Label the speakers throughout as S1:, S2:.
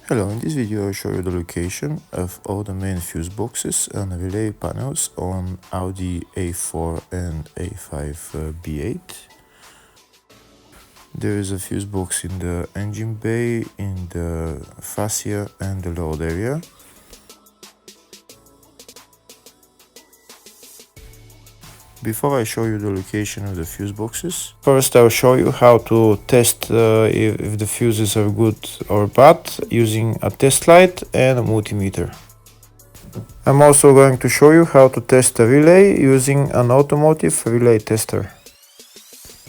S1: Hello, in this video I'll show you the location of all the main fuse boxes and relay panels on Audi A4 and A5 B8. There is a fuse box in the engine bay, in the fascia and the load area. Before I show you the location of the fuse boxes, first I'll show you how to test if the fuses are good or bad using a test light and a multimeter. I'm also going to show you how to test a relay using an automotive relay tester.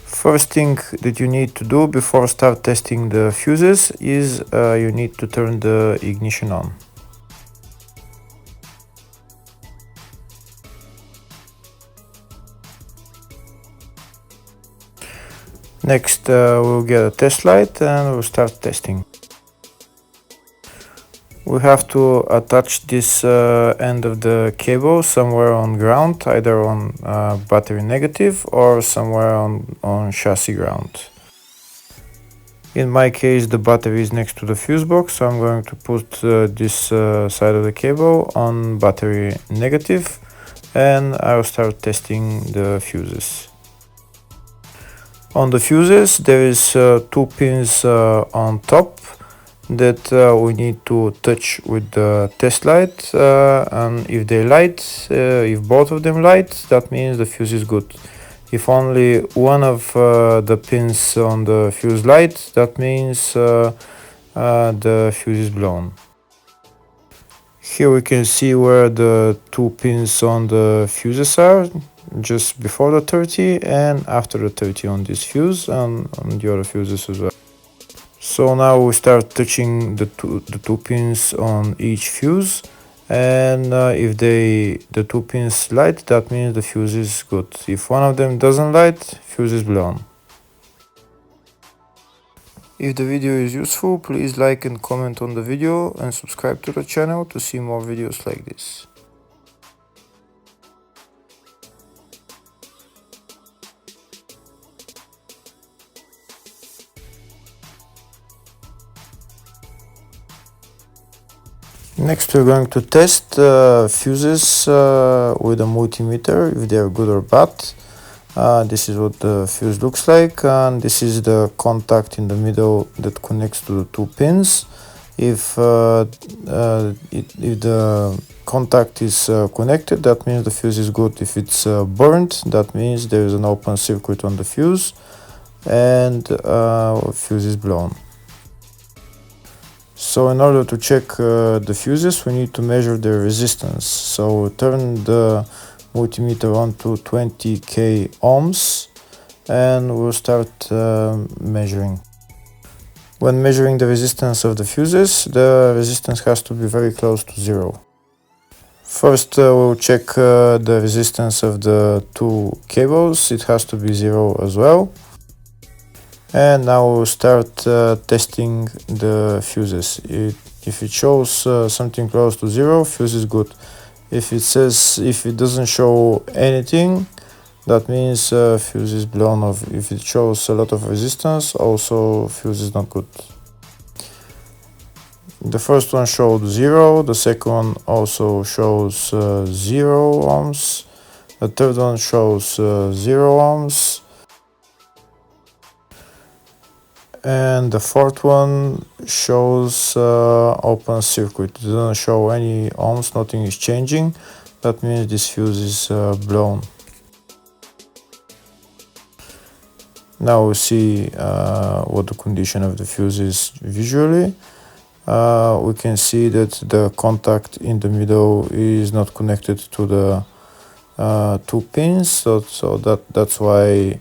S1: First thing that you need to do before start testing the fuses is you need to turn the ignition on. Next we'll get a test light and we'll start testing. We have to attach this end of the cable somewhere on ground, either on battery negative or somewhere on chassis ground. In my case the battery is next to the fuse box, so I'm going to put this side of the cable on battery negative and I'll start testing the fuses. On the fuses there is two pins on top that we need to touch with the test light, and if they light, if both of them light, that means the fuse is good. If only one of the pins on the fuse light, that means the fuse is blown. Here we can see where the two pins on the fuses are, just before the 30 and after the 30 on this fuse and on the other fuses as well. So now we start touching the two pins on each fuse, and if the two pins light, that means the fuse is good. If one of them doesn't light, fuse is blown. If the video is useful, please like and comment on the video and subscribe to the channel to see more videos like this. Next we're going to test fuses with a multimeter, if they are good or bad. This is what the fuse looks like, and this is the contact in the middle that connects to the two pins. If the contact is connected, that means the fuse is good. If it's burnt, that means there is an open circuit on the fuse and fuse is blown. So in order to check the fuses, we need to measure their resistance. So turn the multimeter on to 20k ohms and we'll start measuring. When measuring the resistance of the fuses, the resistance has to be very close to zero. First we'll check the resistance of the two cables. It has to be zero as well. And now we'll start testing the fuses. If it shows something close to zero, fuse is good. If it doesn't show anything, that means fuse is blown off. If it shows a lot of resistance, also fuse is not good. The first one showed 0, the second one also shows 0 ohms, the third one shows 0 ohms, and the fourth one shows open circuit. It doesn't show any ohms, nothing is changing. That means this fuse is blown. Now we see what the condition of the fuse is visually. We can see that the contact in the middle is not connected to the two pins, so that's why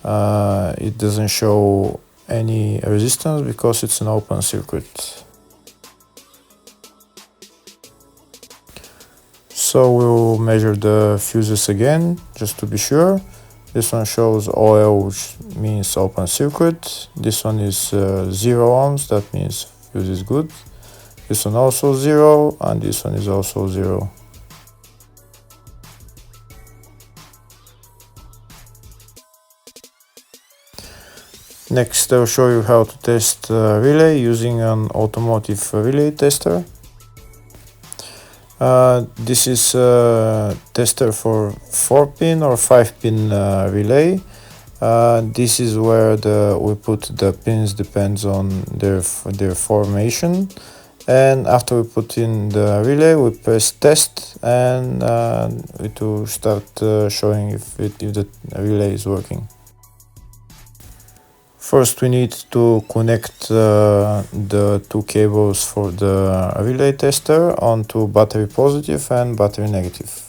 S1: it doesn't show any resistance, because it's an open circuit. So we'll measure the fuses again just to be sure. This one shows OL, which means open circuit. This one is 0 ohms, that means fuse is good. This one also 0, and this one is also 0. Next, I'll show you how to test relay using an automotive relay tester. This is a tester for 4-pin or 5-pin relay. This is where we put the pins, depends on their formation. And after we put in the relay, we press test, and it will start showing if the relay is working. First, we need to connect the two cables for the relay tester onto battery positive and battery negative.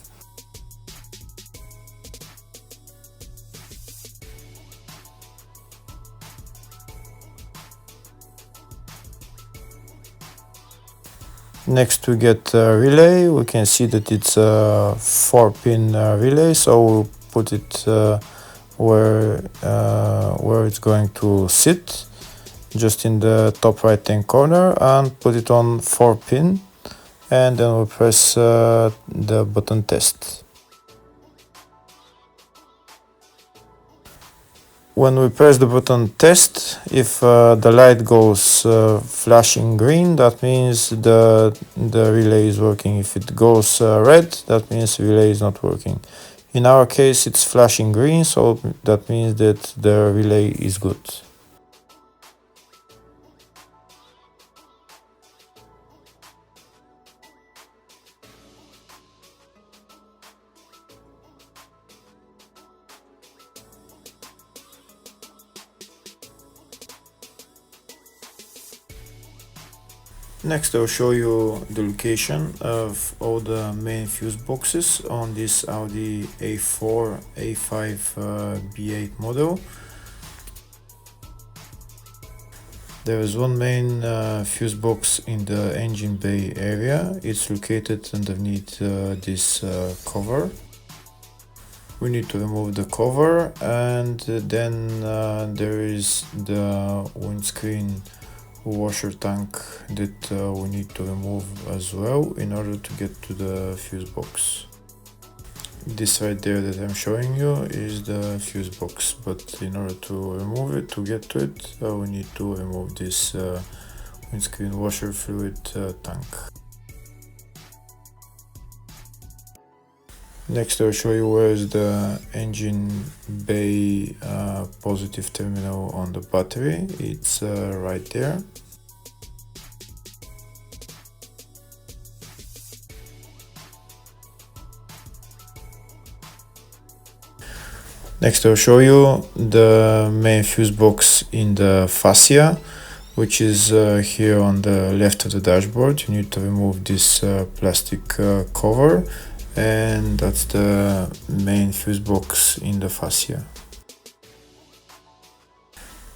S1: Next, we get a relay. We can see that it's a 4-pin relay, so we'll put it where it's going to sit, just in the top right hand corner, and put it on 4-pin, and then we'll press the button test. When we press the button test, if the light goes flashing green, that means the relay is working. If it goes red, that means the relay is not working. In our case, it's flashing green, so that means that the relay is good. Next, I'll show you the location of all the main fuse boxes on this Audi A4 A5 B8 model. There is one main fuse box in the engine bay area. It's located underneath this cover. We need to remove the cover, and then there is the windscreen washer tank that we need to remove as well in order to get to the fuse box. This right there that I'm showing you is the fuse box, but in order to remove it, to get to it, we need to remove this windscreen washer fluid tank. Next, I'll show you where is the engine bay positive terminal on the battery. It's right there. Next, I'll show you the main fuse box in the fascia, which is here on the left of the dashboard. You need to remove this plastic cover, and that's the main fuse box in the fascia.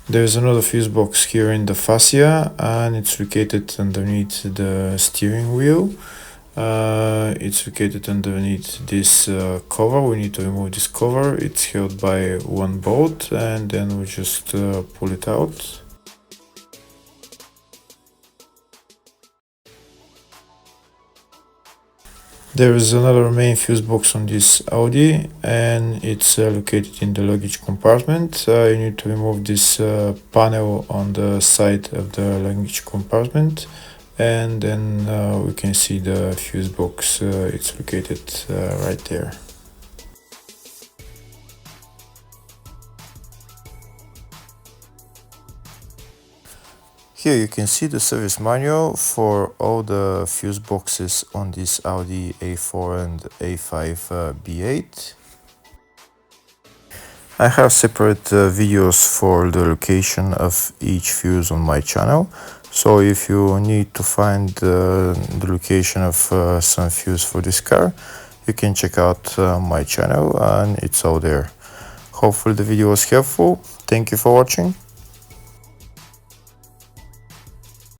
S1: There's another fuse box here in the fascia, and it's located underneath the steering wheel. It's located underneath this cover. We need to remove this cover. It's held by one bolt, and then we just pull it out. There is another main fuse box on this Audi, and it's located in the luggage compartment. You need to remove this panel on the side of the luggage compartment, and then we can see the fuse box. It's located right there. Here you can see the service manual for all the fuse boxes on this Audi A4 and A5 B8. I have separate videos for the location of each fuse on my channel. So if you need to find the location of some fuse for this car, you can check out my channel, and it's all there. Hopefully the video was helpful. Thank you for watching.